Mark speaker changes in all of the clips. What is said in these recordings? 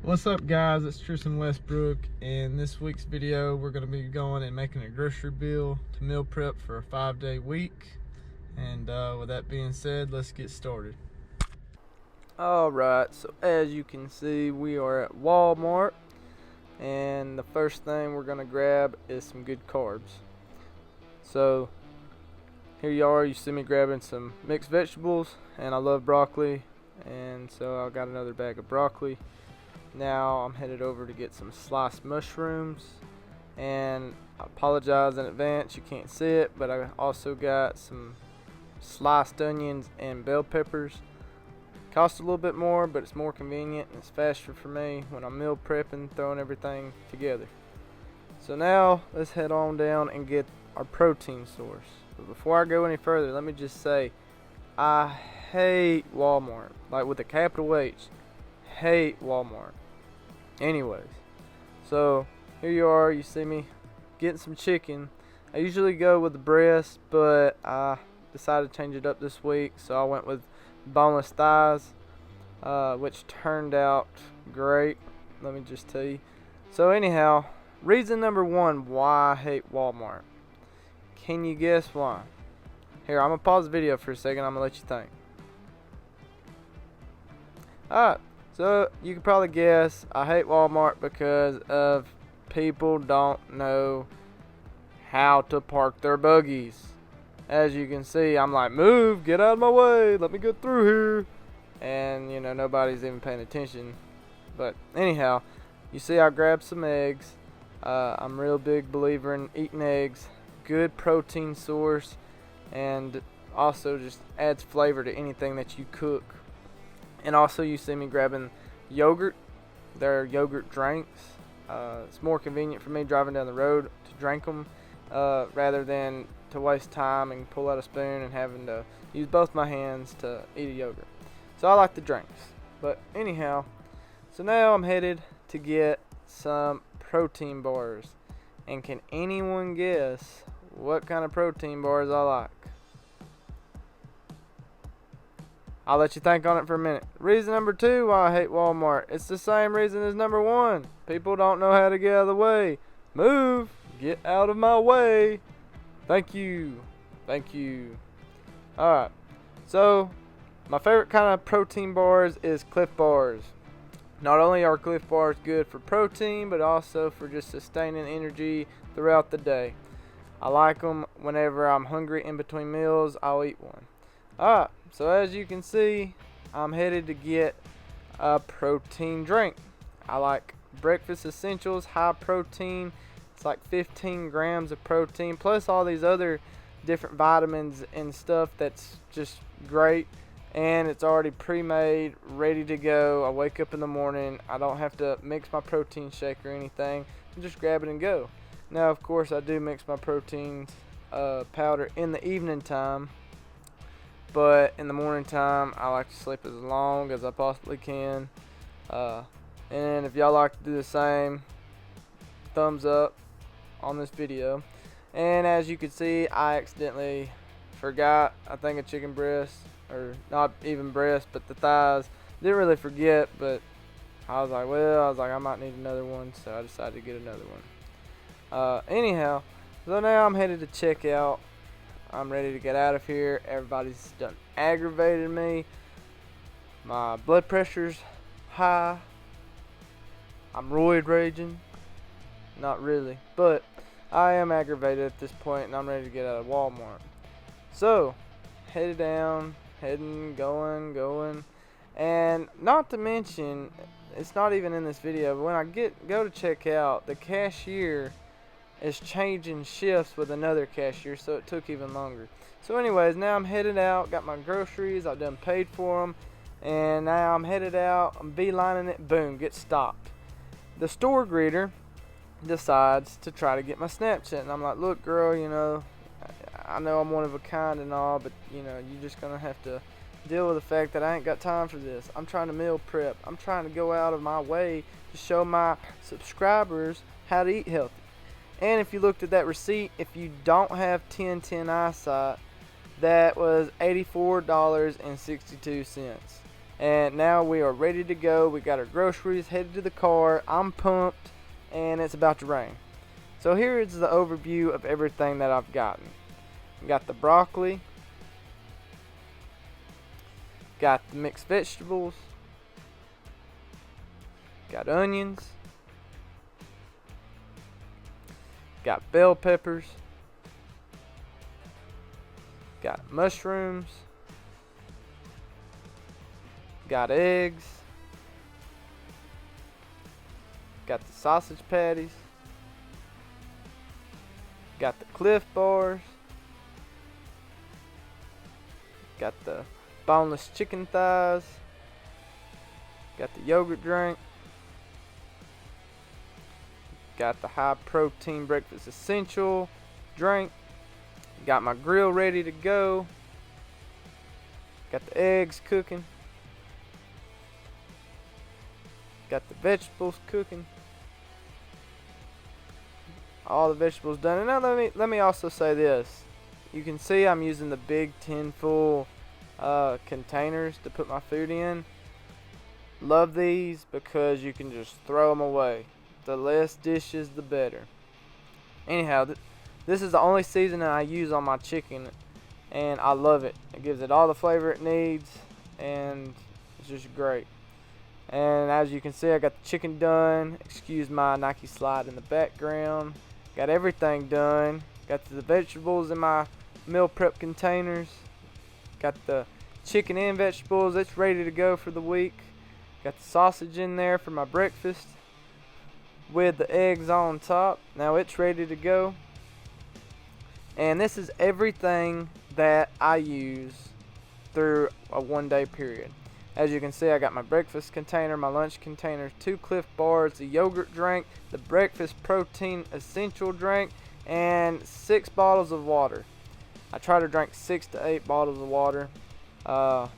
Speaker 1: What's up, guys? It's Tristan Westbrook. In this week's video, we're going to be going and making a grocery bill to meal prep for a 5-day week. And with that being said, let's get started.
Speaker 2: Alright, so as you can see, we are at Walmart, and the first thing we're going to grab is some good carbs. So here you are, you see me grabbing some mixed vegetables, and I love broccoli, and so I got another bag of broccoli. Now I'm headed over to get some sliced mushrooms, and I apologize in advance, you can't see it, but I also got some sliced onions and bell peppers. Costs a little bit more, but it's more convenient and it's faster for me when I'm meal prepping, throwing everything together. So now let's head on down and get our protein source. But before I go any further, let me just say I hate Walmart, like with a capital H. Hate Walmart. Anyways, so here you are, you see me getting some chicken. I usually go with the breast, but I decided to change it up this week, so I went with boneless thighs, which turned out great, let me just tell you. So anyhow, reason number one why I hate Walmart. Can you guess why? Here, I'm gonna pause the video for a second, I'm gonna let you think. Alright, so you can probably guess I hate Walmart because of people don't know how to park their buggies. As you can see, I'm like, move, get out of my way, let me get through here. And, you know, nobody's even paying attention. But anyhow, you see I grabbed some eggs. I'm a real big believer in eating eggs. Good protein source. And also just adds flavor to anything that you cook. And also you see me grabbing yogurt. They're yogurt drinks. It's more convenient for me driving down the road to drink them. Rather than to waste time and pull out a spoon and having to use both my hands to eat a yogurt. So I like the drinks. But anyhow, so now I'm headed to get some protein bars. And can anyone guess what kind of protein bars I like? I'll let you think on it for a minute. Reason number two why I hate Walmart. It's the same reason as number one. People don't know how to get out of the way. Move! Get out of my way! Thank you. Thank you. Alright. So, my favorite kind of protein bars is Clif Bars. Not only are Clif Bars good for protein, but also for just sustaining energy throughout the day. I like them whenever I'm hungry in between meals, I'll eat one. Alright, so as you can see, I'm headed to get a protein drink. I like Breakfast Essentials High Protein. It's like 15 grams of protein, plus all these other different vitamins and stuff that's just great. And it's already pre-made, ready to go. I wake up in the morning, I don't have to mix my protein shake or anything. I just grab it and go. Now, of course, I do mix my protein powder in the evening time. But in the morning time, I like to sleep as long as I possibly can. And if y'all like to do the same, thumbs up on this video. And as you can see, I accidentally forgot, I think, a chicken breast, or not even breast, but the thighs. Didn't really forget, but I was like, I might need another one, so I decided to get another one. Anyhow, so now I'm headed to checkout. I'm ready to get out of here. Everybody's done aggravated me. My blood pressure's high. I'm roid raging. Not really, but I am aggravated at this point, and I'm ready to get out of Walmart. So, headed down, going, and not to mention, it's not even in this video, but when I go to check out, the cashier is changing shifts with another cashier, so it took even longer. So anyways, now I'm headed out, got my groceries, I've done paid for them, and now I'm headed out, I'm beelining it, boom, get stopped. The store greeter decides to try to get my Snapchat, and I'm like, look girl, you know I'm one of a kind and all, but you know, you're just gonna have to deal with the fact that I ain't got time for this. I'm trying to meal prep. I'm trying to go out of my way to show my subscribers how to eat healthy. And if you looked at that receipt, if you don't have 10/10 eyesight, that was $84.62. And now we are ready to go. We got our groceries headed to the car. I'm pumped, and it's about to rain. So here is the overview of everything that I've gotten. Got the broccoli, got the mixed vegetables, got onions, got bell peppers, got mushrooms, got eggs, got the sausage patties, got the Cliff Bars, got the boneless chicken thighs, got the yogurt drink, got the high protein breakfast essential drink, got my grill ready to go, got the eggs cooking, got the vegetables cooking, all the vegetables done. And now let me also say this. You can see I'm using the big 10-full containers to put my food in. Love these because you can just throw them away. The less dishes, the better. Anyhow, this is the only seasoning I use on my chicken, and I love it. It gives it all the flavor it needs, and it's just great. And as you can see, I got the chicken done. Excuse my Nike slide in the background. Got everything done. Got the vegetables in my meal prep containers. Got the chicken and vegetables. It's ready to go for the week. Got the sausage in there for my breakfast with the eggs on top. Now it's ready to go. And this is everything that I use through a 1-day period. As you can see, I got my breakfast container, my lunch container, 2 Cliff Bars, the yogurt drink, the breakfast protein essential drink, and 6 bottles of water. I try to drink 6 to 8 bottles of water. Of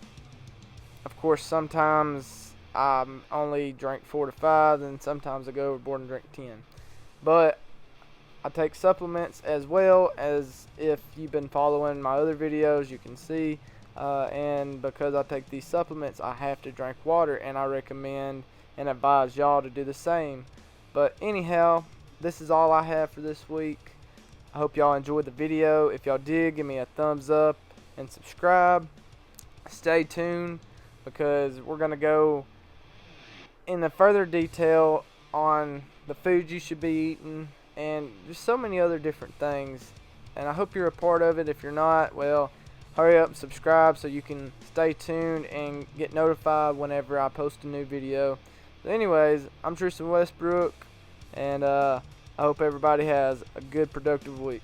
Speaker 2: course, sometimes I only drink 4 to 5, and sometimes I go overboard and drink 10. But I take supplements as well, as if you've been following my other videos, you can see. And because I take these supplements, I have to drink water, and I recommend and advise y'all to do the same. But anyhow, this is all I have for this week. I hope y'all enjoyed the video. If y'all did, give me a thumbs up and subscribe. Stay tuned, because we're going to go into further detail on the foods you should be eating and just so many other different things. And I hope you're a part of it. If you're not, well, hurry up and subscribe so you can stay tuned and get notified whenever I post a new video. So anyways, I'm Tristan Westbrook, and I hope everybody has a good, productive week.